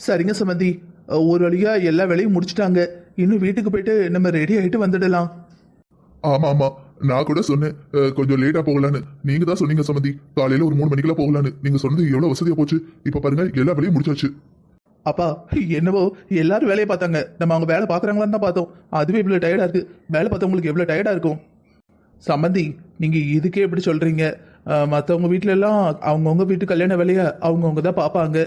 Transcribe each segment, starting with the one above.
சரிங்க சமந்தி, ஒரு வழியா எல்லா வேலையும் முடிச்சிட்டாங்க. இன்னும் வீட்டுக்கு போயிட்டு நம்ம ரெடி ஆயிட்டு வந்துடலாம். ஆமா ஆமா, நான் கூட சொன்னேன் கொஞ்சம் லேட்டா போகலான்னு. நீங்க தான் சொன்னீங்க சமந்தி, காலையில ஒரு 3 மணிக்கெல்லாம் போகலான்னு. நீங்க சொன்னது எவ்வளவு வசதியா போச்சு. இப்ப பாருங்க எல்லா வேலையும் முடிச்சாச்சு. அப்பா, என்னவோ எல்லாரும் வேலையை பார்த்தாங்க, நம்ம அவங்க வேலை பார்க்குறாங்களான்னு தான் பார்த்தோம். அதுவே இவ்வளோ டயர்டாக இருக்கு. வேலை பார்த்தவங்களுக்கு எவ்வளோ டயர்டாக இருக்கும். சம்மந்தி, நீங்கள் இதுக்கே எப்படி சொல்கிறீங்க? மற்றவங்க வீட்டில எல்லாம் அவங்கவுங்க வீட்டு கல்யாண வேலையை அவங்கவுங்க தான் பார்ப்பாங்க.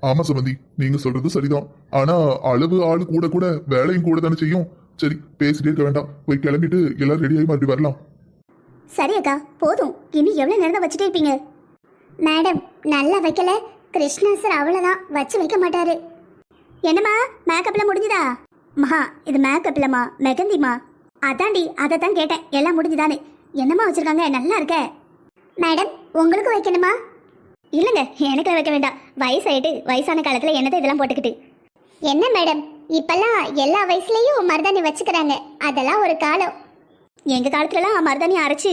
ஆமா சமந்தி, நீங்க சொல்றது சரிதான். ஆனா அளவு ஆளு கூட கூட வேலையும் கூட தானே செய்யும். சரி, பேசிட்டே இருக்க வேண்டாம், போய் கிளம்பிட்டு எல்லாரும் ரெடி ஆகி மறுபடியும் வரலாம். சரி அக்கா, போதும். இன்னும் எவ்வளவு நேரம் தான் வச்சுட்டே இருப்பீங்க? மேடம், நல்லா வைக்கல. கிருஷ்ணா சார் அவ்வளவுதான், வச்சு வைக்க மாட்டாரு. என்னம்மா, மேக்கப்லாம் முடிஞ்சுதா? மகா, இது மேக்கப் இல்லம்மா, மெகந்திமா. அதாண்டி, அதை தான் கேட்டேன், எல்லாம் முடிஞ்சுதானே. என்னம்மா வச்சிருக்காங்க, நல்லா இருக்க. மேடம், உங்களுக்கு வைக்கணுமா? இல்லைங்க, எனக்கு வைக்க வேண்டாம். வயசாயிட்டு வயசான காலத்தில் என்னத்தை இதெல்லாம் போட்டுக்கிட்டு. என்ன மேடம், இப்பெல்லாம் எல்லா வயசுலேயும் மருதாணி வச்சுக்கிறாங்க. அதெல்லாம் ஒரு காலம். எங்கள் காலத்துலலாம் மருதாணி அரைச்சி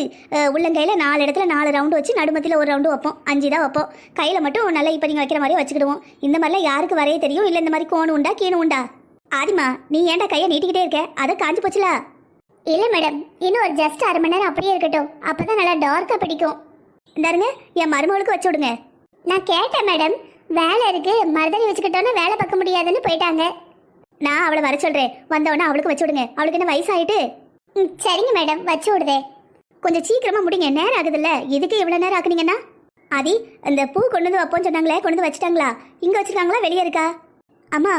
உள்ளங்கையில் 4 இடத்துல 4 ரவுண்டு வச்சு நடுமத்தில் ஒரு ரவுண்டு வைப்போம். 5 தான் வைப்போம். கையில் மட்டும் நல்லா இப்போ நீங்கள் வைக்கிற மாதிரி வச்சுக்கிடுவோம். இந்த மாதிரிலாம் யாருக்கு வரைய தெரியும்? இல்லை இந்த மாதிரி கோணு உண்டா கீணு உண்டா? ஆதிமா, நீ ஏன்டா கையை நீட்டிக்கிட்டே இருக்க? அதை காஞ்சி போச்சுல. இல்லை மேடம், இன்னும் ஒரு ஜஸ்ட் 1/2 மணி நேரம் அப்படியே இருக்கட்டும். அப்போ தான் நல்லா டார்க்காக பிடிக்கும். இந்தாருங்க, என் மருமகளுக்கு வச்சு விடுங்க. நான் கேட்டேன் மேடம், வேலை இருக்கு, மருதாணி வச்சுக்கிட்டோன்னா வேலை பார்க்க முடியாதுன்னு போயிட்டாங்க. நான் அவளை வர சொல்கிறேன், வந்தவொடனே அவளுக்கு வச்சு விடுங்க. அவளுக்கு என்ன வயசாயிட்டு? சரிங்க மேடம், வச்சு விடுதே. கொஞ்சம் சீக்கிரமாக முடிங்க, நேரம் ஆகுதுல்ல. எதுக்கு இவ்வளோ நேரம் ஆக்குனீங்கன்னா? ஆதி, அந்த பூ கொண்டு வந்து வைப்போன்னு சொன்னாங்களே, கொண்டு வந்து வச்சுட்டாங்களா? இங்கே வச்சுருக்காங்களா வெளியே இருக்கா? அம்மா,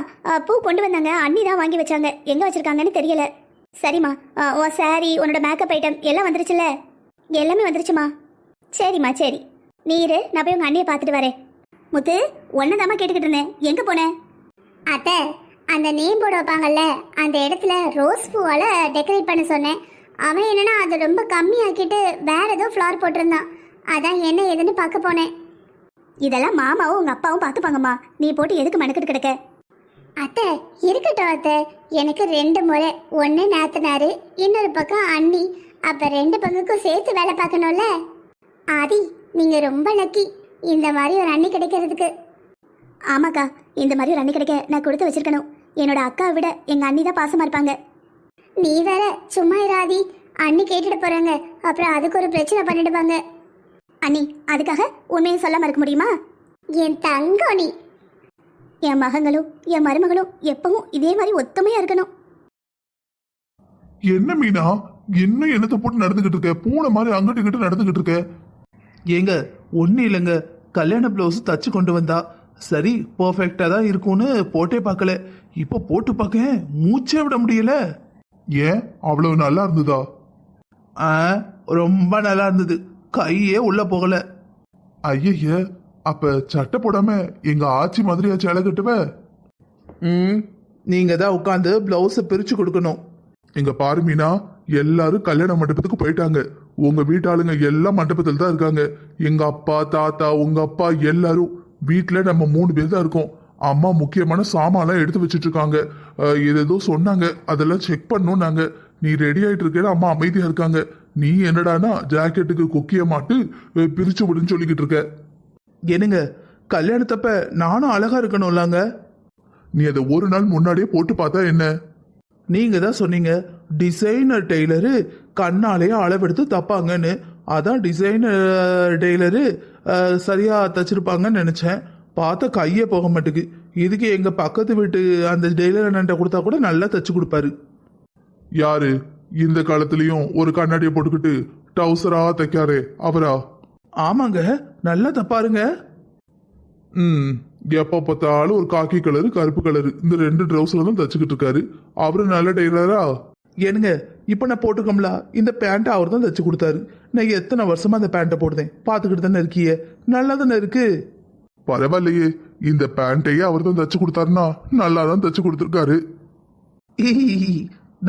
பூ கொண்டு வந்தாங்க, அண்ணி தான் வாங்கி வச்சாங்க. எங்கே வச்சுருக்காங்கன்னு தெரியல. சரிம்மா, உன் சாரி, உன்னோட மேக்கப் ஐட்டம் எல்லாம் வந்துருச்சுல்ல? எல்லாமே வந்துருச்சுமா. சரிம்மா, சரி. நீரு, நான் போய் உங்கள் அண்ணியை பார்த்துட்டு வரேன். முத்து, ஒன்னதாம்மா கேட்டுக்கிட்டு இருந்தேன், எங்கே போனேன்? அத்தை, அந்த நேம் போர்டு வைப்பாங்கல்ல, அந்த இடத்துல ரோஸ் பூவால் டெக்கரேட் பண்ண சொன்னேன். அவன் என்னன்னா அது ரொம்ப கம்மியாக்கிட்டு வேற ஏதோ ஃப்ளவர் போட்டிருந்தான். அதான் என்ன ஏதுன்னு பார்க்க போனேன். இதெல்லாம் மாமாவும் உங்கள் அப்பாவும் பார்த்துப்பாங்கம்மா. நீ போட்டு எதுக்கு மெனக்கிட்டு கிடக்க? அத்தை, இருக்கட்டும் அத்தை. எனக்கு 2 முறை, ஒன்று நாத்தனாரு, இன்னொரு பக்கம் அண்ணி. அப்போ 2 பங்குக்கும் சேர்த்து வேலை பார்க்கணும்ல. ஆதி, நீங்கள் ரொம்ப லக்கி, இந்த மாதிரி ஒரு அண்ணி கிடைக்கிறதுக்கு. ஆமாக்கா, இந்த மாதிரி ஒரு அண்ணி கிடைக்க நான் கொடுத்து வச்சிருக்கணும். என்னோட அக்காவை விட எங்கள் அண்ணி தான் பாசமாக இருப்பாங்க. நீ வேற சும்மா இராதி, அண்ணி கேட்டுட்டு போகிறாங்க, அப்புறம் அதுக்கு ஒரு பிரச்சனை பண்ணிடுவாங்க. அண்ணி, அதுக்காக உண்மையை சொல்லாமல் இருக்க முடியுமா? என் தங்கம் நீ. என் மகங்களும் என் மருமகளும் எப்பவும் இதே மாதிரி ஒத்துமையாக இருக்கணும். என்ன மீனா, என்ன என்னத்தை போட்டு நடந்துகிட்டு இருக்க? பூனை மாதிரி அங்கிட்டு இங்கிட்டு நடந்துகிட்டு இருக்க. ஏங்க, ஒன்றும் இல்லைங்க, கல்யாண ப்ளவுஸ் தச்சு கொண்டு வந்தா சரி பர்ஃபெக்டாக தான் இருக்கும்னு போட்டே பார்க்கல. இப்போ போட்டு பார்க்க மூச்சே விட முடியல. ஏன், அவ்வளவு நல்லா இருந்ததா? ரொம்ப நல்லா இருந்தது, கையே உள்ள போகல. ஐய, அப்ப சட்டை போடாம எங்க ஆச்சி மாதிரியா சேலை கட்டுவ? நீங்க தான் உட்காந்து பிளவுஸை பிரிச்சு கொடுக்கணும். எங்க பாரு மீனா, எல்லாரும் கல்யாண மண்டபத்துக்கு போயிட்டாங்க. உங்க வீட்டாளுங்க எல்லாம் மண்டபத்தில் தான் இருக்காங்க. எங்க அப்பா, தாத்தா, உங்க அப்பா எல்லாரும் வீட்டுல நம்ம 3 பேர் தான் இருக்கோம். அம்மா முக்கியமான சாமான்லாம் எடுத்து வச்சிட்டு இருக்காங்க. ஏதோ சொன்னாங்க, அதெல்லாம் செக் பண்ணோம் நாங்க. நீ ரெடி ஆயிட்டு இருக்கேன்னு அம்மா அமைதியா இருக்காங்க. நீ என்னடானா ஜாக்கெட்டுக்கு கொக்கிய மாட்டு பிரிச்சு விடுன்னு சொல்லிக்கிட்டு இருக்க. என்னங்க, கல்யாணத்தப்ப நானும் அழகா இருக்கணும்லாங்க. நீ அதை ஒரு நாள் முன்னாடியே போட்டு பார்த்தா என்ன? நீங்க தான் சொன்னீங்க டிசைனர் டெய்லரு கண்ணாலேயே அளவெடுத்து தப்பாங்கன்னு. அதான் டிசைனர் டெய்லரு சரியா தச்சிருப்பாங்கன்னு நினைச்சேன். பார்த்தா கையே போக மாட்டேங்குது. இதுக்கு எங்க பக்கத்து வீட்டு அந்த டெய்லர் அண்ணன்ட்ட கொடுத்தா கூட நல்லா தச்சு கொடுப்பாரு. யாரு இந்த காலத்துலயும் ஒரு கண்ணாடியை போட்டுக்கிட்டு டவுசரா தைக்காரே, அவரா? ஆமாங்க, நல்லா தப்பாருங்க. எப்ப பார்த்தாலும் ஒரு காக்கி கலரு கருப்பு கலரு இந்த 2 ட்ரௌசர் தான் தச்சுக்கிட்டு இருக்காரு. அவரு நல்ல டெய்லரா? ஏனுங்க, இப்ப நான் போட்டுக்கோம்ல, இந்த பேண்ட்டை அவர் தான் தச்சு கொடுத்தாரு. நான் எத்தனை வருஷமா அந்த பேண்ட்டை போடுதேன், பார்த்துக்கிட்டு தானே இருக்கிய, நல்லா தானே இருக்கு. பரவாயில்லையே, இந்த பேண்ட்டையே அவர் தான் தச்சு கொடுத்தாருன்னா நல்லா தான் தச்சு கொடுத்துருக்காரு.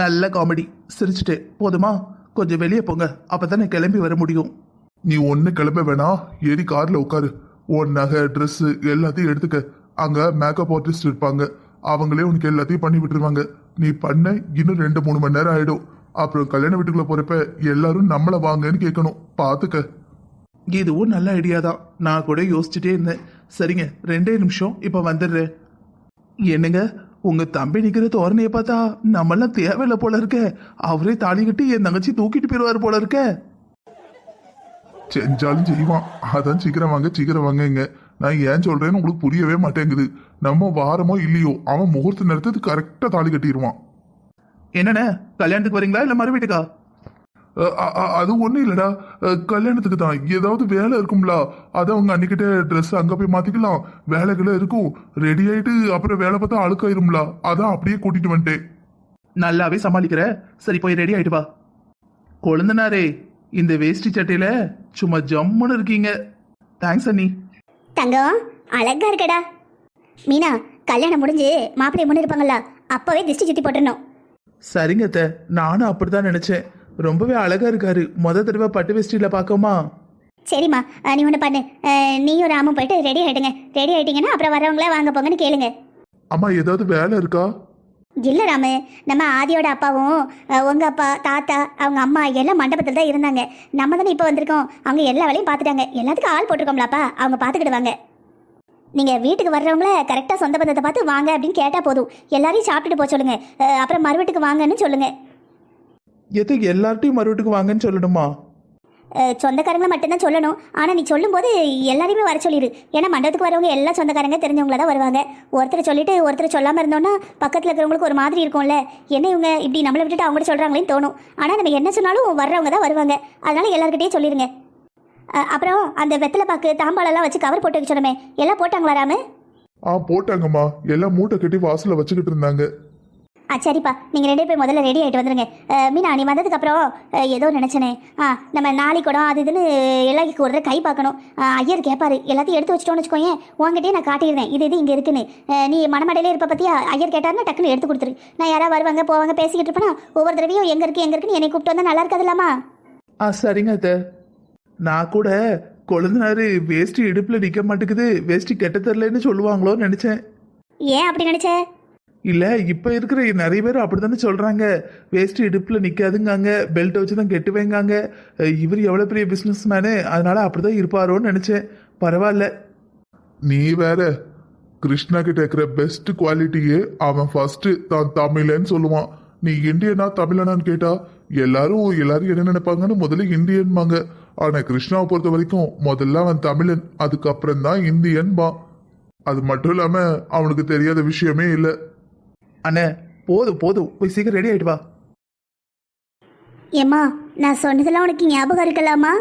நல்ல காமெடி, சிரிச்சுட்டே. போதுமா? கொஞ்சம் வெளியே போங்க, அப்பதான் நான் கிளம்பி வர முடியும். நீ ஒண்ணு கிளம்ப வேணாம், ஏறி கார்ல உட்காரு. உன் நகை, ட்ரெஸ் எல்லாத்தையும் எடுத்துக்க. அங்க மேக்கப் ஆர்டிஸ்ட் இருப்பாங்க, அவங்களே உனக்கு எல்லாத்தையும் பண்ணி விட்டுருவாங்க. நீ பண்ண இன்னும் 2-3 மணி நேரம் ஆயிடும். அப்புறம் கல்யாண வீட்டுக்குள்ள போறப்ப எல்லாரும் நம்மளை வாங்கன்னு கேட்கணும், பாத்துக்க. இதுவும் நல்ல ஐடியா தான், நான் கூட யோசிச்சுட்டே இருந்தேன். சரிங்க, 2 நிமிஷம், இப்ப வந்துடுறேன். என்னங்க உங்க தம்பி நிக்கிற தோரணையை பார்த்தா நம்மளாம் தேவையில்ல போல இருக்க. அவரே தாலி கட்டி என் தங்கச்சி தூக்கிட்டு போயிடுவாரு போல இருக்க. செஞ்சாலும் செய்வான். அதான் சீக்கிரம் வாங்கங்க. நான் ஏன் சொல்றேன்னு உங்களுக்கு புரியவே மாட்டேங்குது. நம்ம வாரமோ இல்லையோ அவன் முகூர்த்த நேரத்துக்கு கரெக்டா தாலி கட்டிடுவான். என்னண்ணே கல்யாணத்துக்கு வரீங்களா இல்ல மறு வீட்டுக்கா? அது ஒண்ணும் இல்லடா, கல்யாணத்துக்கு தான். ஏதாவது வேலை இருக்கும்ல, அதான் அவங்க அன்னிக்கிட்ட ட்ரெஸ் அங்க போய் மாத்திக்கலாம். வேலைகளை இருக்கும், ரெடி ஆயிட்டு அப்புறம் வேலை பார்த்தா அழுக்காயிரும்ல, அதான் அப்படியே கூட்டிட்டு வந்துட்டேன். நல்லாவே சமாளிக்கிற. சரி போய் ரெடி ஆயிட்டு வா. கொழுந்தனாரே, இந்த வேஷ்டி சட்டையில சும்மா ஜம்முன்னு இருக்கீங்க. தேங்க்ஸ் அண்ணி. தங்கம் அழகா இருக்கடா. மீனா, கல்யாணம் முடிஞ்சு மாப்பிள்ளை முன்னு இருப்பாங்கல்ல, அப்பவே திஷ்டி சுத்தி போட்டுருணும். சரிங்க அத்தை, நானும் அப்படிதான் நினைச்சேன். ரொம்பவே அழகா இருக்காரு. முத தடவை பட்டு வேஷ்டியில பார்க்கோமா? சரிம்மா, நீ ஒன்று பண்ணு, நீயும் ராமும் போயிட்டு ரெடி ஆயிட்டுங்க. ரெடி ஆயிட்டீங்கன்னா அப்புறம் வரவங்கள வாங்க போங்கன்னு கேளுங்க. அம்மா ஏதாவது வேலை இருக்கா? இல்லை ராமு, நம்ம ஆதியோட அப்பாவும் உங்க அப்பா தாத்தா அவங்க அம்மா எல்லாம் மண்டபத்தில் தான் இருந்தாங்க. நம்ம தானே இப்போ வந்திருக்கோம். அவங்க எல்லா வேலையும் பார்த்துட்டாங்க. எல்லாத்துக்கும் ஆள் போட்டிருக்கோம்லாப்பா, அவங்க பார்த்துக்கிடுவாங்க. நீங்கள் வீட்டுக்கு வர்றவங்கள கரெக்டாக சொந்த பந்தத்தை பார்த்து வாங்க அப்படின்னு கேட்டால் போதும். எல்லாரையும் சாப்பிட்டுட்டு போக சொல்லுங்க. அப்புறம் மறு வீட்டுக்கு வாங்கன்னு சொல்லுங்க. எதுக்கு எல்லார்ட்டையும் மறு வீட்டுக்கு வாங்கன்னு சொல்லணுமா? சொந்தக்காரங்களை மட்டும்தான் சொல்லணும். ஆனால் நீ சொல்லும்போது எல்லாரையுமே வர சொல்லிடு. ஏன்னா மண்டபத்துக்கு வரவங்க எல்லா சொந்தக்காரங்க தெரிஞ்சவங்கள தான் வருவாங்க. ஒருத்தர் சொல்லிட்டு ஒருத்தர் சொல்லாமல் இருந்தோன்னா பக்கத்தில் இருக்கிறவங்களுக்கு ஒரு மாதிரி இருக்கும்ல. என்ன இவங்க இப்படி நம்மளை விட்டுட்டு அவங்கள்ட்ட சொல்கிறாங்களேன்னு தோணும். ஆனால் நம்ம என்ன சொன்னாலும் வர்றவங்க தான் வருவாங்க. அதனால எல்லாருக்கிட்டையும் சொல்லிடுங்க. அப்புறம் அந்த வெத்தலை பாக்கு தாம்பாலெல்லாம் வச்சு கவர் போட்டு வைக்க சொன்னமே, எல்லாம் போட்டாங்களா ராமு? போட்டாங்கம்மா. எல்லாம் மூட்டை கட்டி வாசல்ல வச்சுக்கிட்டு இருந்தாங்க. சரிப்பா, நீங்கள் ரெண்டே போய் முதல்ல ரெடி ஆகிட்டு வந்துடுங்க. மீனா, நீ வந்ததுக்கப்புறம் ஏதோ நினச்சனே, நம்ம நாளைக்கு கூட அது இதுன்னு எல்லாருக்கும் ஒரு கை பார்க்கணும். ஐயர் கேட்பாரு. எல்லாத்தையும் எடுத்து வச்சிட்டோன்னு வச்சுக்கோயேன், உங்ககிட்டயே நான் காட்டிடுறேன் இது இங்கே இருக்குன்னு. நீ மனமடையிலே இருப்ப பற்றியா? ஐயர் கேட்டாருன்னா டக்குன்னு எடுத்து கொடுத்துரு. நான் யாராவது வருவாங்க போவாங்க பேசிக்கிட்டு இருப்பேனா, ஒவ்வொரு தடவையும் எங்கே இருக்குன்னு என்னை கூப்பிட்டு வந்தால் நல்லா இருக்காதுல்லாமா? சரிங்க அத்தை. நான் கூட கொழுந்தனாரு வேஷ்டி இடுப்புல நிக்க மாட்டேங்குது, வேஷ்டி கெட்ட தரலன்னு சொல்லுவாங்களோன்னு நினைச்சேன். ஏன் அப்படி நினைச்ச? இல்ல, இப்ப இருக்கிற நிறைய பேர் அப்படித்தானே சொல்றாங்க. வேஷ்டி இடுப்புல நிக்காதுங்காங்க, பெல்ட் வச்சுதான் கெட்டுவேங்காங்க. இவர் எவ்வளவு பெரிய பிசினஸ் மேனு, அதனால அப்படிதான் இருப்பாரோன்னு நினைச்சேன். பரவாயில்ல. நீ வேற, கிருஷ்ணா கிட்ட இருக்கிற பெஸ்ட் குவாலிட்டியே அவன் ஃபர்ஸ்ட் தான் தமிழன்னு சொல்லுவான். நீ இந்தியனா தமிழனான்னு கேட்டா எல்லாரும் என்ன நினைப்பாங்கன்னு முதல்ல இந்தியன்பாங்க. ஆனா கிருஷ்ணாவை பொறுத்த வரைக்கும் முதல்ல அவன் தமிழன், அதுக்கப்புறம் தான் இந்தியன்பா. அது மட்டும் இல்லாம அவனுக்கு தெரியாத விஷயமே இல்லை. அண்ணே போதும் போய் சீக்கிரம் ரெடி ஆயிட்டு வா. ஏம்மா, நான் சொன்னதெல்லாம் உனக்கு ஞாபகம் இருக்கலாமா?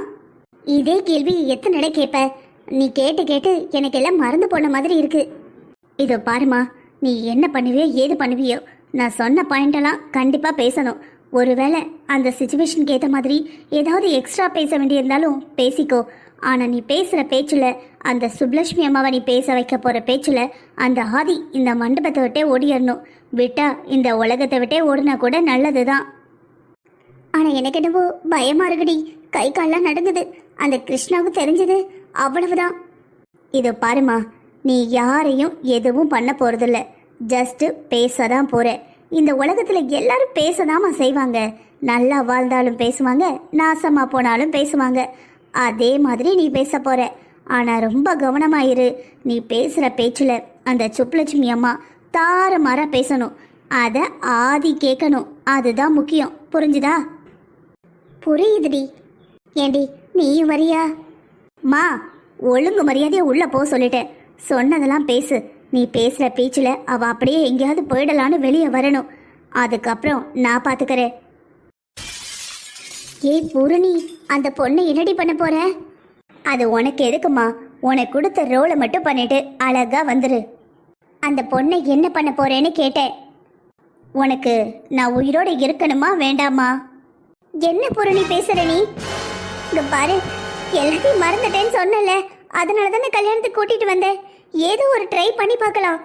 இதே கேள்வி எத்தனை நடை கேட்ப? நீ கேட்டு எனக்கு எல்லாம் மறந்து போன மாதிரி இருக்கு. இதோ பாருமா, நீ என்ன பண்ணுவியோ ஏது பண்ணுவியோ, நான் சொன்ன பாயிண்டெல்லாம் கண்டிப்பாக பேசணும். ஒருவேளை அந்த சுச்சுவேஷனுக்கு ஏற்ற மாதிரி ஏதாவது எக்ஸ்ட்ரா பேச வேண்டியிருந்தாலும் பேசிக்கோ. ஆனால் நீ பேசுகிற பேச்சில் அந்த சுப்லட்சுமி அம்மாவை நீ பேச வைக்க போகிற பேச்சில் அந்த ஆதி இந்த மண்டபத்தை விட்டே ஓடிடணும். விட்டா இந்த உலகத்தை விட்டே ஓடினா கூட நல்லது தான். ஆனால் எனக்கு என்னவோ பயமாக இருக்குடி. கை கால்லாம் நடந்தது. அந்த கிருஷ்ணாவுக்கு தெரிஞ்சது அவ்வளவுதான். இதோ பாருமா, நீ யாரையும் எதுவும் பண்ண போகிறதில்ல. ஜஸ்ட்டு பேச தான் போகிற. இந்த உலகத்தில் எல்லாரும் பேசதாமா செய்வாங்க. நல்லா வாழ்ந்தாலும் பேசுவாங்க, நாசமாக போனாலும் பேசுவாங்க. அதே மாதிரி நீ பேச போகிற. ஆனால் ரொம்ப கவனமாயிரு. நீ பேசுகிற பேச்சில் அந்த சுப்லட்சுமி அம்மா தாறுமாறாக பேசணும். அதை ஆதி கேட்கணும். அதுதான் முக்கியம். புரிஞ்சுதா? புரியுதுடி. ஏண்டி நீயும் வரியா? மா, ஒழுங்கு மரியாதையை உள்ளே போக சொல்லிட்டேன். சொன்னதெல்லாம் பேசு. நீ பேசுகிற பேச்சில் அவள் அப்படியே எங்கேயாவது போயிடலான்னு வெளியே வரணும். அதுக்கப்புறம் நான் பார்த்துக்கிறேன். ஏய் பூரணி, அந்த பொண்ணை என்னடி பண்ண போற? அது உனக்கு எதுக்குமா? உனக்கு கொடுத்த ரோலை மட்டும் பண்ணிட்டு அழகா வந்துரு. அந்த பொண்ணை என்ன பண்ண போறேன்னு கேட்டேன். உனக்கு நான் உயிரோட இருக்கணுமா வேண்டாமா? என்ன பூரணி பேசுற நீ? இங்க பாரு, எல்லாத்தையும் மறந்துட்டேன்னு சொன்னல, அதனால தானே கல்யாணத்துக்கு கூட்டிட்டு வந்தேன். ஏதோ ஒரு ட்ரை பண்ணி பார்க்கலாம்.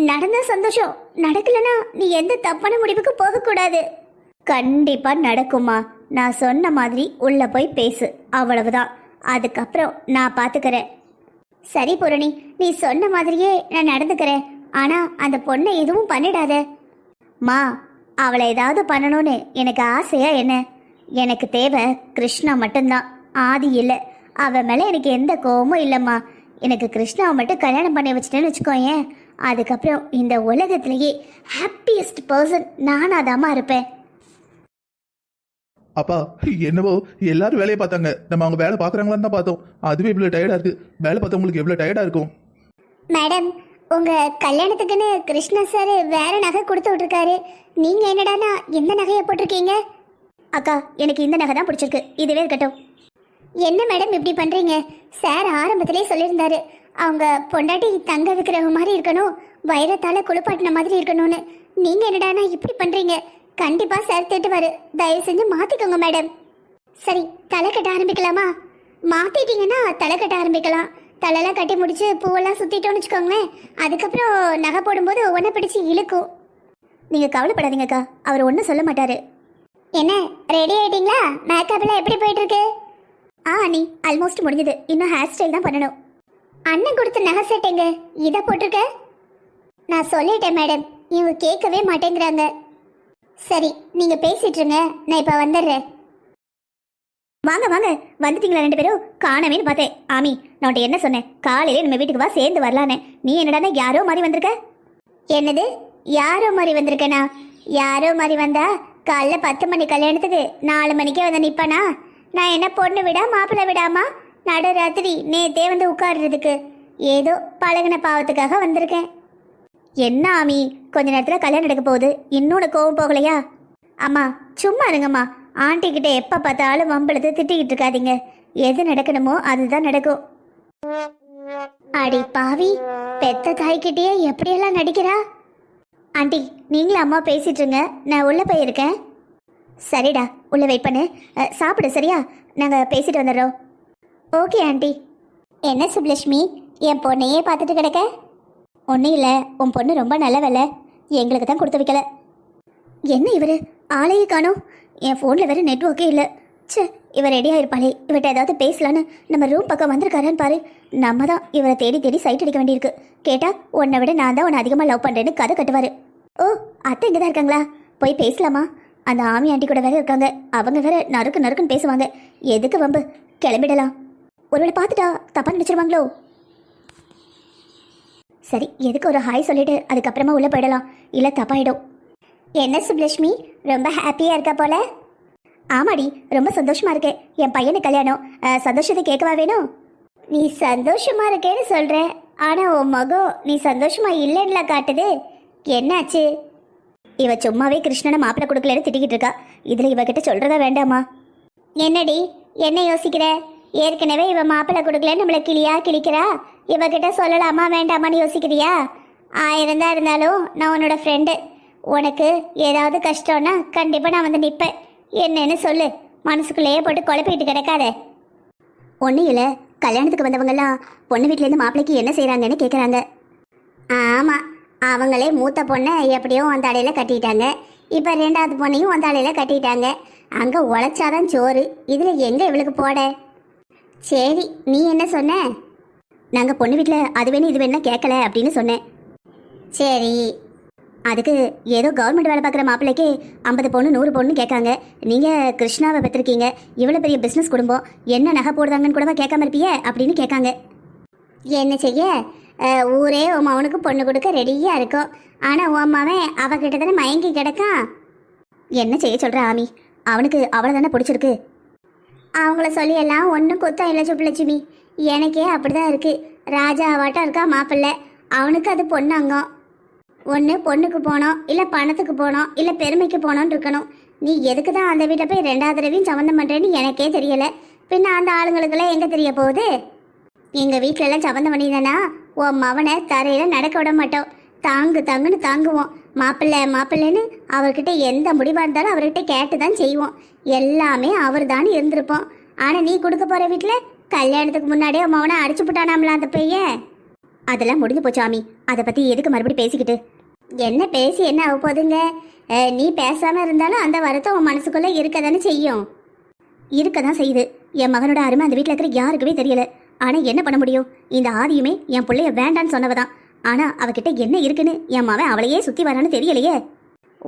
நடந்தா சந்தோஷம், நடக்கலனா நீ எந்த தப்பான முடிவுக்கு போகக்கூடாது. கண்டிப்பா நடக்குமா. நான் சொன்ன மாதிரி உள்ள போய் பேசு, அவ்வளவுதான். அதுக்கப்புறம் நான் பார்த்துக்கிறேன். சரி பூரணி, நீ சொன்ன மாதிரியே நான் நடந்துக்கிறேன். ஆனா அந்த பொண்ணை எதுவும் பண்ணிடாத மா. அவளை ஏதாவது பண்ணணும்னு எனக்கு ஆசையா என்ன? எனக்கு தேவை கிருஷ்ணா மட்டும்தான், ஆதி இல்லை. அவன் மேலே எனக்கு எந்த கோபமும் இல்லைம்மா. எனக்கு கிருஷ்ணாவை மட்டும் கல்யாணம் பண்ணி வச்சுட்டேன்னு வச்சுக்கோயேன், அதுக்கப்புறம் இந்த உலகத்திலேயே ஹாப்பியஸ்ட் பர்சன் நானாதாம்மா இருப்பேன். அப்பா என்னவோ எல்லாரும் வேலையை பார்த்தாங்க, நம்ம அவங்க வேலை பார்க்குறாங்களான்னு தான் பார்த்தோம். அதுவே இவ்வளோ டயர்டாக இருக்கு. வேலை பார்த்தவங்களுக்கு எவ்வளோ டயர்டாக இருக்கும். மேடம், உங்க கல்யாணத்துக்குன்னு கிருஷ்ணா சார் வேற நகை கொடுத்து விட்டுருக்காரு. நீங்க என்னடானா எந்த நகையை போட்டிருக்கீங்க? அக்கா, எனக்கு இந்த நகை தான் பிடிச்சிருக்கு, இதுவே இருக்கட்டும். என்ன மேடம் இப்படி பண்றீங்க? சார் ஆரம்பத்திலே சொல்லியிருந்தாரு அவங்க பொண்டாட்டி தங்க விற்கிறவங்க மாதிரி இருக்கணும், வைரத்தால குளிப்பாட்டின மாதிரி இருக்கணும்னு. நீங்க என்னடானா இப்படி பண்றீங்க? கண்டிப்பா சார் திட்டுவாரு. தயவு செஞ்சு மாத்திக்கோங்க மேடம். சரி, தலை கட்ட ஆரம்பிக்கலாமா? மாத்திட்டீங்கன்னா தலை கட்ட ஆரம்பிக்கலாம். தலையெல்லாம் கட்டி முடிச்சு பூவெல்லாம் சுத்திட்டோம்னு வச்சுக்கோங்களேன். அதுக்கப்புறம் நகை போடும்போது ஒன்றை பிடிச்சி இழுக்கும். நீங்க கவலைப்படாதீங்கக்கா, அவர் ஒன்றும் சொல்ல மாட்டாரு. என்ன, ரெடி ஆயிட்டீங்களா? மேக்கப்லாம் எப்படி போயிட்டு இருக்கு? அண்ணி, ஆல்மோஸ்ட் முடிஞ்சது. இன்னும் ஹேர் ஸ்டைல் தான் பண்ணணும். அண்ணன் கொடுத்த நகை செட் எங்க? இதை போட்டிருக்க? நான் சொல்லிட்டேன் மேடம், இவங்க கேட்கவே மாட்டேங்கிறாங்க. சரி, நீங்க பேசிட்டு இருங்க, நான் இப்ப வந்துடுறேன். வாங்க வாங்க, வந்துட்டீங்களா ரெண்டு பேரும்? காணவேன்னு பார்த்தேன். ஆமி, நான் என்ன சொன்னேன்? காலையிலே நம்ம வீட்டுக்கு வா, சேர்ந்து வரலான்னு. நீ என்னடானா யாரோ மாதிரி வந்திருக்க. என்னது யாரோ மாதிரி வந்திருக்கேனா? யாரோ மாதிரி வந்தா காலைல 10 மணி கல்யாணத்துக்கு 4 மணிக்கே வந்து நிப்பானா? நான் என்ன பொண்ணு விடா மாப்பிள்ளை விடாமா நடுராத்திரி நேத்தே வந்து உட்காடுறதுக்கு? ஏதோ பழகின பாவத்துக்காக வந்திருக்கேன். என்ன ஆமி, கொஞ்ச நேரத்தில் கல்யாணம் நடக்க போகுது, இன்னொன்று கோவம் போகலையா? அம்மா சும்மா இருங்கம்மா. ஆண்டி கிட்ட எப்போ பார்த்தாலும் வம்பளத்து திட்டிக்கிட்டு இருக்காதீங்க. எது நடக்கணுமோ அதுதான் நடக்கும். அடி பாவி, பெத்த தாய்கிட்டயே எப்படியெல்லாம் நடிக்கிறா? ஆண்டி, நீங்களும் அம்மா பேசிட்டு இருங்க, நான் உள்ள போயிருக்கேன். சரிடா, உள்ள வெயிட் பண்ணு. சாப்பிடு, சரியா? நாங்கள் பேசிட்டு வந்துடுறோம். Okay aunty. என்ன சுப்லட்சுமி, என் பொண்ணையே பார்த்துட்டு கிடக்க? ஒன்றும் இல்லை, உன் பொண்ணு ரொம்ப நல்ல வேலை, எங்களுக்கு தான் கொடுத்து வைக்கல. என்ன இவர் ஆளையே காணோம்? என் ஃபோனில் வேறு நெட்ஒர்க்கே இல்லை. சே, இவர் ரெடியாக இருப்பாளே, இவர்கிட்ட ஏதாவது பேசலான்னு நம்ம ரூம் பக்கம் வந்திருக்காரான்னு பாரு. நம்ம தான் இவரை தேடி தேடி சைட் அடிக்க வேண்டியிருக்கு. கேட்டால் உன்னை விட நான் தான் உன்னை அதிகமாக லவ் பண்ணுறேன்னு கதை கட்டுவார். ஓ, அத்தை இங்கே தான் இருக்காங்களா? போய் பேசலாமா? அந்த ஆமி ஆண்டி கூட வேற இருக்காங்க, அவங்க வேற நறுக்கு நறுக்குன்னு பேசுவாங்க. எதுக்கு வம்பு? கிளம்பிடலாம். ஒருவேளை பார்த்துட்டா தப்பாக நினச்சிருவாங்களோ? சரி, எதுக்கு ஒரு ஹாய் சொல்லிட்டு அதுக்கப்புறமா உள்ளே போயிடலாம், இல்லை தப்பாயிடும். என்ன சுப்லட்சுமி, ரொம்ப ஹாப்பியாக இருக்கா போல? ஆமாடி, ரொம்ப சந்தோஷமா இருக்கேன். என் பையனு கல்யாணம், சந்தோஷத்தை கேட்கவா வேணும்? நீ சந்தோஷமா இருக்கேன்னு சொல்ற, ஆனா உன் மகம் நீ சந்தோஷமா இல்லைன்னா காட்டுது. என்னாச்சு? இவ சும்மாவே கிருஷ்ணனை மாப்பிள்ளை கொடுக்கலன்னு திட்டிக்கிட்டு இருக்கா. இதுல இவகிட்ட சொல்றதா வேண்டாமா? என்னடி என்ன யோசிக்கிற? ஏற்கனவே இவ மாப்பிள்ளை கொடுக்கலன்னு நம்மளை கிளியா கிழிக்கிறா. இவகிட்ட சொல்லலாமா வேண்டாமான்னு யோசிக்கிறியா? 1000 தான் இருந்தாலும் நான் உன்னோட ஃப்ரெண்டு. உனக்கு ஏதாவது கஷ்டம்னா கண்டிப்பா நான் வந்து நிற்பேன். என்னன்னு சொல்லு, மனசுக்குள்ளேயே போட்டு குழப்பிட்டு கிடக்காத. ஒன்றும் இல்லை, கல்யாணத்துக்கு வந்தவங்கெல்லாம் பொண்ணு வீட்டிலேருந்து மாப்பிள்ளைக்கு என்ன செய்கிறாங்கன்னு கேட்குறாங்க. ஆமாம், அவங்களே மூத்த பொண்ணை எப்படியோ அந்த அடையில் கட்டிட்டாங்க, இப்போ 2வது பொண்ணையும் அந்த அடையில் கட்டிட்டாங்க. அங்கே உழைச்சாதான் சோறு, இதில் எங்கே இவளுக்கு போட? சரி, நீ என்ன சொன்ன? நாங்கள் பொண்ணு வீட்டில் அது வேணும் இது வேணும்னா கேட்கல அப்படின்னு சொன்னேன். சரி, அதுக்கு ஏதோ கவர்மெண்ட் வேலை பார்க்குற மாப்பிள்ளைக்கு 50 பொண்ணு 100 பொண்ணு கேட்காங்க. நீங்கள் கிருஷ்ணாவை பெற்றிருக்கீங்க, இவ்வளோ பெரிய பிஸ்னஸ் குடும்பம், என்ன நகை போடுறாங்கன்னு கூடவா கேட்காம இருப்பிய அப்படின்னு கேட்காங்க. என்ன செய்ய, ஊரே உன் மவனுக்கு பொண்ணு கொடுக்க ரெடியாக இருக்கும். ஆனால் உன் மவன் அவகிட்ட தானே மயங்கி கிடக்கான். என்ன செய்ய சொல்கிற ஆமி? அவனுக்கு அவளை தானே பிடிச்சிருக்கு. அவங்கள சொல்லி எல்லாம் ஒன்றும் குத்தம் இல்லை சுப்புலட்சுமி, எனக்கே அப்படிதான் இருக்குது. ராஜா ஆவாட்டம் இருக்கா மாப்பிள்ளை, அவனுக்கு அது பொண்ணாங்கம். ஒன்று பொண்ணுக்கு போனோம், இல்லை பணத்துக்கு போனோம், இல்லை பெருமைக்கு போனோன்னு இருக்கணும். நீ எதுக்கு தான் அந்த வீட்டை போய் 2வது தடவையும் சம்மந்தம் பண்ணுறேன்னு எனக்கே தெரியலை. பின்ன அந்த ஆளுங்களுக்கெல்லாம் எங்கே தெரிய போகுது? எங்கள் வீட்டிலலாம் சம்மந்தம் பண்ணியிருந்தேன்னா உன் மவனை தரையில் நடக்க விட மாட்டோம். தாங்கு தாங்குன்னு தாங்குவோம். மாப்பிள்ளை மாப்பிள்ளைன்னு அவர்கிட்ட எந்த முடிவாக இருந்தாலும் அவர்கிட்ட கேட்டு தான் செய்வோம். எல்லாமே அவர் தான் இருந்திருப்போம். ஆனால் நீ கொடுக்க போகிற வீட்டில் கல்யாணத்துக்கு முன்னாடியே உன் மவனை அடிச்சு போட்டானாம்ல அந்த பையன். அதெல்லாம் முடிஞ்சு போச்சு ஆமி, அதை பற்றி எதுக்கு மறுபடியும் பேசிக்கிட்டு? என்ன பேசி என்ன ஆக போகுதுங்க? நீ பேசாமல் இருந்தாலும் அந்த வருத்தம் உன் மனசுக்குள்ளே இருக்க தானே செய்யும். இருக்க தான் செய்யுது. என் மகனோட அருமை அந்த வீட்டில் இருக்கிற யாருக்குமே தெரியல. ஆனால் என்ன பண்ண முடியும்? இந்த ஆதியுமே என் பிள்ளைய வேண்டான்னு சொன்னவதான். ஆனால் அவகிட்ட என்ன இருக்குன்னு என் மகன் அவளையே சுற்றி வரான்னு தெரியலையே.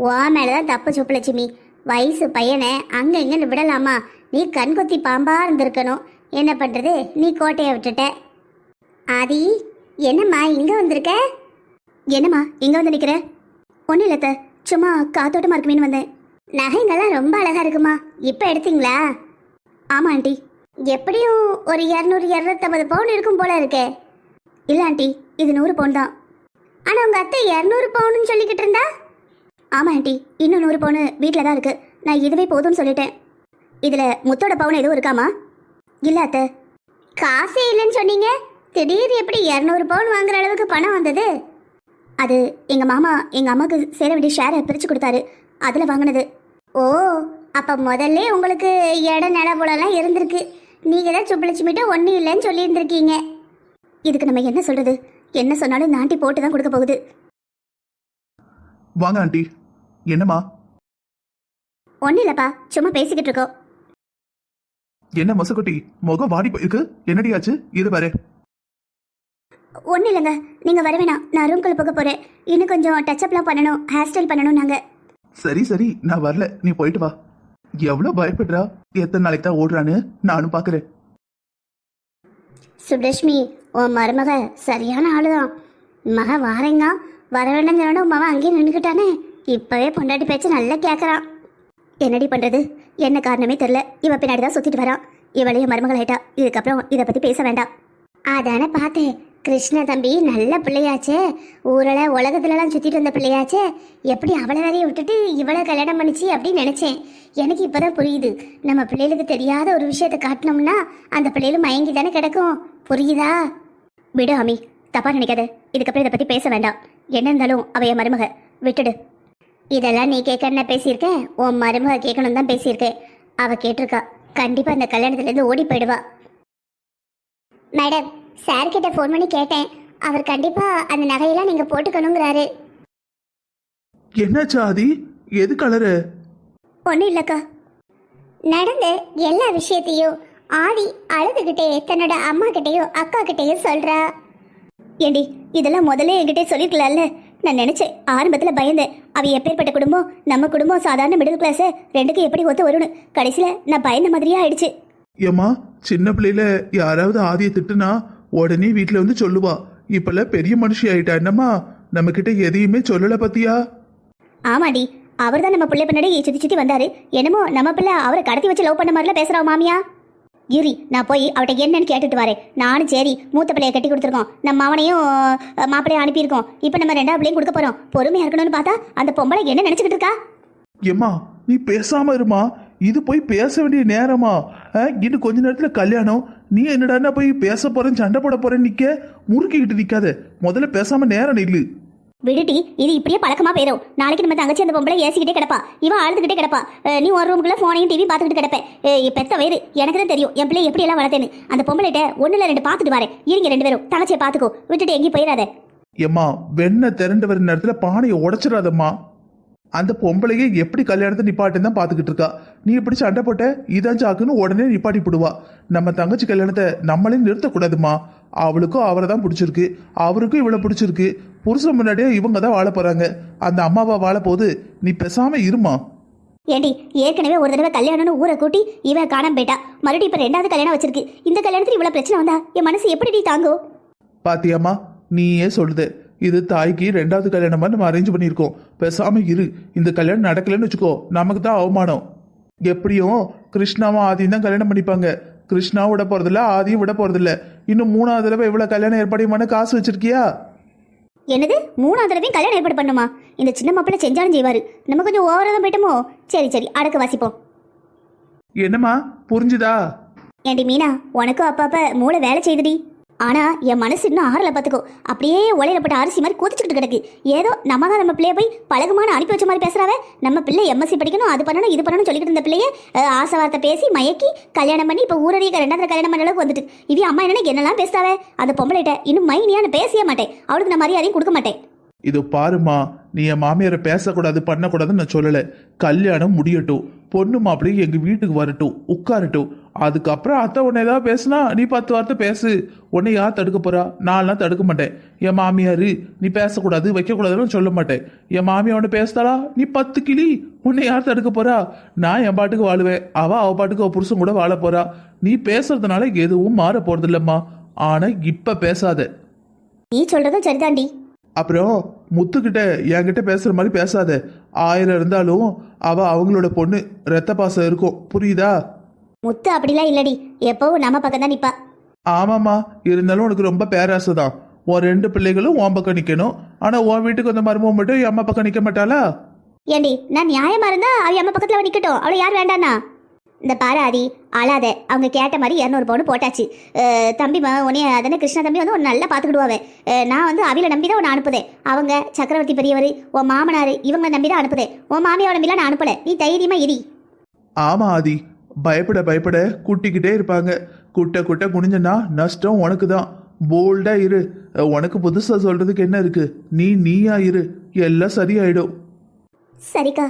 ஓ மேலதான் தப்பு சுப்புலட்சுமி. வயசு பையனை அங்கே இங்கன்னு விடலாமா? நீ கண்கொத்தி பாம்பா இருந்திருக்கணும். என்ன பண்ணுறது, நீ கோட்டையை விட்டுட்ட. ஆதி, என்னம்மா இங்கே வந்திருக்க? என்னம்மா இங்க வந்து நிக்கிற? ஒன்றும் இல்லத்த, சும்மா காத்தோட்டமா இருக்குமேன்னு வந்தேன். நகைங்கெல்லாம் ரொம்ப அழகா இருக்குமா, இப்போ எடுத்தீங்களா? ஆமா ஆண்டி. எப்படியும் ஒரு 200-250 பவுன் இருக்கும் போல இருக்கே. இல்லை ஆண்டி, இது 100 பவுன் தான். ஆனால் உங்கள் அத்தை 200 பவுனுன்னு சொல்லிக்கிட்டு இருந்தா? ஆமாம் ஆண்டி, இன்னும் 100 பவுன் வீட்டில் தான் இருக்கு. நான் இதுவே போதும்னு சொல்லிட்டேன். இதில் முத்தோட பவுன் எதுவும் இருக்காமா? இல்லை அத்தை. காசே இல்லைன்னு சொன்னீங்க, திடீர்னு எப்படி 200 பவுன் வாங்குற அளவுக்கு பணம் வந்தது? அது எங்கள் மாமா எங்கள் அம்மாவுக்கு சேர வேண்டிய ஷேரை பிரித்து கொடுத்தாரு, அதில் வாங்கினது. ஓ, அப்போ முதல்ல உங்களுக்கு இடம் நில போலலாம் இருந்திருக்கு. நீங்கள் தான் சுப்பலட்சுமிட்ட ஒன்றும் இல்லைன்னு சொல்லியிருந்திருக்கீங்க. இதுக்கு நம்ம என்ன சொல்கிறது? என்ன சொன்னாலும் இந்த ஆண்டி போட்டு தான் கொடுக்க போகுது. வாங்க ஆண்டி. என்னம்மா? ஒன்றும் இல்லைப்பா, சும்மா பேசிக்கிட்டு இருக்கோம். என்ன மொசக்குட்டி, முகம் வாடி போயிருக்கு, என்னடியாச்சு? இது பாரு. ஒன்றும் இல்லைங்க, நீங்கள் வர வேணாம். நான் ரூம்குள்ளே போக போகிறேன். இன்னும் கொஞ்சம் டச்சப்லாம் பண்ணணும், ஹேர் ஸ்டைல் பண்ணணும். நாங்கள் சரி சரி, நான் வரல, நீ போயிட்டு வா. எவ்வளோ பயப்படுறா, எத்தனை நாளைக்கு தான் ஓடுறான்னு நானும் பார்க்குறேன். சுப்லட்சுமி, உன் மருமக சரியான ஆளுதான். மக வாரேங்க வர வேண்டாம் சொன்னா உன் மகன் அங்கேயே நின்றுக்கிட்டானே. இப்போவே பொண்டாட்டி பேச்சு நல்லா கேட்குறான். என்னடி பண்ணுறது? என்ன காரணமே தெரில. இவ பின்னாடி தான் சுற்றிட்டு வரான். இவளையும் மருமகள் ஆயிட்டா. இதுக்கப்புறம் இதை பற்றி பேச வேண்டாம். அதானே பார்த்தேன். கிருஷ்ண தம்பி நல்ல பிள்ளையாச்சே, ஊரில் உலகத்துலலாம் சுற்றிட்டு வந்த பிள்ளையாச்சே, எப்படி அவளை வேறையை விட்டுட்டு இவளை கல்யாணம் பண்ணிச்சு அப்படின்னு நினச்சேன். எனக்கு இப்போ தான் புரியுது. நம்ம பிள்ளைகளுக்கு தெரியாத ஒரு விஷயத்தை காட்டினோம்னா அந்த பிள்ளைகளும் மயங்கி தானே கிடக்கும். புரியுதா? விடு அமி, தப்பா நினைக்காத. இதுக்கப்புறம் இதை பற்றி பேச வேண்டாம். என்ன இருந்தாலும் அவ என் மருமக, விட்டுடு. இதெல்லாம் நீ கேட்கணும்னா பேசியிருக்கேன், உன் மருமக கேட்கணும் தான் பேசியிருக்கேன். அவள் கேட்டிருக்கா, கண்டிப்பாக அந்த கல்யாணத்துலேருந்து ஓடி போயிடுவா. மேடம், சார்கிட்ட ஃபோன் பண்ணி கேட்டேன். அவர் கண்டிப்பாக அந்த நகையெல்லாம் நீங்கள் போட்டுக்கணுங்கிறாரு. என்னாச்சு ஆதி? எது கலரு? ஒன்றும் இல்லைக்கா. நடந்த எல்லா விஷயத்தையும் ஆதி அழுதுகிட்டே தன்னோட அம்மா கிட்டேயும் அக்கா கிட்டேயும் சொல்றா. ஏண்டி, இதெல்லாம் முதல்ல என்கிட்ட சொல்லிருக்கலாம்ல. நான் நினைச்சேன், ஆரம்பத்தில் பயந்தேன். அவ எப்பேற்பட்ட குடும்பம், நம்ம குடும்பம் சாதாரண மிடில் கிளாஸ், ரெண்டுக்கும் எப்படி ஒத்து வரும்னு. கடைசியில் நான் பயந்த மாதிரியே ஆயிடுச்சு. ஏம்மா, சின்ன பிள்ளையில யாராவது ஆதியை திட்டுனா உடனே வீட்டில் வந்து சொல்லுவா. இப்பெல்லாம் பெரிய மனுஷி ஆயிட்டா. என்னம்மா, நம்ம கிட்ட எதையுமே சொல்லல பத்தியா? ஆமாடி, அவர் தான் நம்ம பிள்ளை பின்னாடி சுற்றி சுற்றி வந்தாரு. என்னமோ நம்ம பிள்ளை அவரை கடத்தி வச்சு லவ் பண்ண மாதிரிலாம் பேசுறா மாமியா. இரி, நான் போய் அவட்ட என்னன்னு கேட்டுட்டு வரேன். நானும் சரி, மூத்த பிள்ளைய கட்டி கொடுத்துருக்கோம், நம்ம அவனையும் மாப்பிள்ளைய அனுப்பியிருக்கோம். இப்போ நம்ம 2ஆவது பிள்ளையும் கொடுக்க போறோம். பொறுமையா இருக்கணும்னு பார்த்தா அந்த பொம்பளை என்ன நினைச்சுக்கிட்டு இருக்கா? ஏம்மா, நீ பேசாம இருமா. இது போய் பேச வேண்டிய நேரமா? இன்னும் கொஞ்ச நேரத்துல கல்யாணம். நீ என்னடா போய் பேச போறேன், சண்டை போட போறேன்னு நிக்க, முறுக்கிக்கிட்டு நிக்காத. முதல்ல பேசாம நேரம் நில்லு. விடுட்டி, இது இப்படியே பழக்கமா போயிடும். நாளைக்கு நம்ம தங்கச்சி அந்த பொம்பளை ஏசிக்கிட்டே கிடப்பா, இவன் அழுதுகிட்டே கிடப்பா. நீ ஒரு ரூமுக்குள்ள போனையும் டிவி பார்த்துக்கிட்டு கிடப்பேன். பெத்த வயிறு, எனக்கு தான் தெரியும் என் பிள்ளை எப்படி எல்லாம் வளர்த்தேன்னு. அந்த பொம்பளைகிட்ட 1-2 பார்த்துட்டு வரேன். இருங்க 2 பேரும், தங்கச்சியை பார்த்துக்கோ, விட்டுட்டு எங்கேயும் போயிடாத. ஏம்மா, வெண்ணெய் திரண்டு வர நேரத்துல பானையை உடைச்சிடாதம்மா. அந்த பொம்பளையே எப்படி கல்யாணத்தை நிப்பாட்டுன்னு தான் பார்த்துக்கிட்டு இருக்கா. நீ எப்படி சண்டை போட்ட, இதான் சாக்குன்னு உடனே நிப்பாட்டி போடுவா. நம்ம தங்கச்சி கல்யாணத்தை நம்மளே நிறுத்தக்கூடாதுமா. அவளுக்கும் அவரை தான் பிடிச்சிருக்கு, அவருக்கும் இவளை பிடிச்சிருக்கு. புருஷன் முன்னாடியே இவங்க தான் வாழ போறாங்க. அந்த அம்மாவா வாழ போகுது. நீ பேசாம இருமா. ஏண்டி, ஏற்கனவே ஒரு தடவை கல்யாணம்னு ஊரை கூட்டி இவன் காணாம போயிட்டா. மறுபடியும் இப்போ 2ஆவது கல்யாணம் வச்சிருக்கு. இந்த கல்யாணத்துல இவ்வளவு பிரச்சனை வந்தா என் மனசு எப்படி தாங்கும்? பாத்தியாம்மா, நீயே சொல்லுது. இது தாய்க்கு 2ஆவது கல்யாணமா நம்ம அரேஞ்ச் பண்ணியிருக்கோம். பேசாம இரு. இந்த கல்யாணம் நடக்கலன்னு வச்சுக்கோ, நமக்கு தான் அவமானம். எப்படியும் கிருஷ்ணாவும் ஆதியும் தான் கல்யாணம் பண்ணிப்பாங்க. கிருஷ்ணாவும் விட போறதில்ல, ஆதியும் விட போறதில்ல. இன்னும் 3ஆவது தடவை இவ்வளவு கல்யாணம் ஏற்பாடுமான காசு வச்சிருக்கியா? என்னது, 3ஆவது தடவையும் கல்யாணம் ஏற்பாடு பண்ணுமா? இந்த சின்ன மாப்பிள்ளை செஞ்சாலும் செய்வாரு. நம்ம கொஞ்சம் ஓவரா தான் போயிட்டோமோ. சரி சரி, அடக்க வாசிப்போம். என்னம்மா, புரிஞ்சுதா? ஏண்டி மீனா, உனக்கும் அப்பப்ப மூளை வேலை செய்யுதுடி. ஆனா என் மனசு இன்னும் ஆறல பார்த்துக்கோ. அப்படியே உலையிலப்பட்ட அரிசி மாதிரி கொதிச்சுக்கிட்டு கிடக்கு. ஏதோ நம்ம தான் நம்ம பிள்ளைய போய் பழகுமான அனுப்பி வச்ச மாதிரி பேசுறாவே. நம்ம பிள்ளை எம்எஸ்சி படிக்கணும், அது பண்ணணும், இது பண்ணணும் சொல்லிக்கிட்டு இருந்த பிள்ளைய ஆசை வார்த்தை பேசி மயக்கி கல்யாணம் பண்ணி இப்போ ஊரடிய 2ஆவது கல்யாணம் பண்ண அளவுக்கு வந்துட்டு. இவ அம்மா என்னெல்லாம் பேசுறாவே. அந்த பொம்பளைகிட்ட இன்னும் மைனியான பேசவே மாட்டேன். அவளுக்கு நான் மரியாதையும் கொடுக்க மாட்டேன். இது பாருமா, நீ என் மாமியாரை பேசக்கூடாது பண்ணக்கூடாதுன்னு நான் சொல்லலை. கல்யாணம் முடியட்டும், பொண்ணு மாப்பிள்ளையும் எங்கள் வீட்டுக்கு வரட்டும், உட்காரட்டும். அதுக்கப்புறம் அத்தை உன்னை ஏதாவது பேசுனா நீ 10 வார்த்தை பேசு. உன்னை யார் தடுக்க போறா? நான்லாம் தடுக்க மாட்டேன். என் மாமியார் நீ பேசக்கூடாது வைக்கக்கூடாதுன்னு சொல்ல மாட்டேன். என் மாமியா உன்னை பேசுதாளா, நீ 10 கிளி. உன்னை யார் தடுக்க போறா? நான் என் பாட்டுக்கு வாழுவேன், அவ பாட்டுக்கு அவ புருஷன் கூட வாழ போறா. நீ பேசுறதுனால எதுவும் மாற போறது இல்லம்மா. ஆனா இப்ப பேசாத. நீ சொல்றதும் சரிதாண்டி. அப்புறம் முத்துக்கிட்ட என்கிட்ட பேசுற மாதிரி பேசாத. 1000 இருந்தாலும் அவ அவங்களோட பொண்ணு, ரத்த பாசம் இருக்கும், புரியுதா? முத்து அப்படிலாம் இல்லடி, எப்பவும் நம்ம பக்கம் தான் நிப்பா. ஆமாம்மா, இருந்தாலும் உனக்கு ரொம்ப பேராசை தான். உன் 2 பிள்ளைகளும் உன் பக்கம் நிற்கணும். ஆனால் உன் வீட்டுக்கு வந்த மருமகம் மட்டும் என் அம்மா பக்கம் நிற்க மாட்டாளா? ஏண்டி, நான் நியாயமா இருந்தா அவ அம்மா பக்கத்துல அவ நிக்கட்டும், அவளை யார் வேண்டானா? இந்த பாரு ஆதி, அழாத. அவங்க கேட்ட மாதிரி 200 பவுன் போட்டாச்சு. தம்பிமா உன்னைய அதனே கிருஷ்ணா தம்பி வந்து உன்னை நல்லா பார்த்துக்கிடுவாவே. நான் வந்து அவில நம்பி தான் உன்னை அனுப்புதேன். அவங்க சக்கரவர்த்தி பெரியவர், உன் மாமனார், இவங்க நம்பி தான் அனுப்புதேன். உன் மாமியாவை நம்பிலாம் நான் அனுப்பல. நீ தைரியமா இரி. ஆமா ஆதி, பயப்பட பயப்பட கூட்டிக்கிட்டே இருப்பாங்க. குட்ட குட்ட குனிஞ்சனா நஷ்டம் உனக்கு தான். போல்டா இரு. உனக்கு புதுசா சொல்றதுக்கு என்ன இருக்கு? நீயா இரு, எல்லாம் சரியாயிடும். சரிக்கா.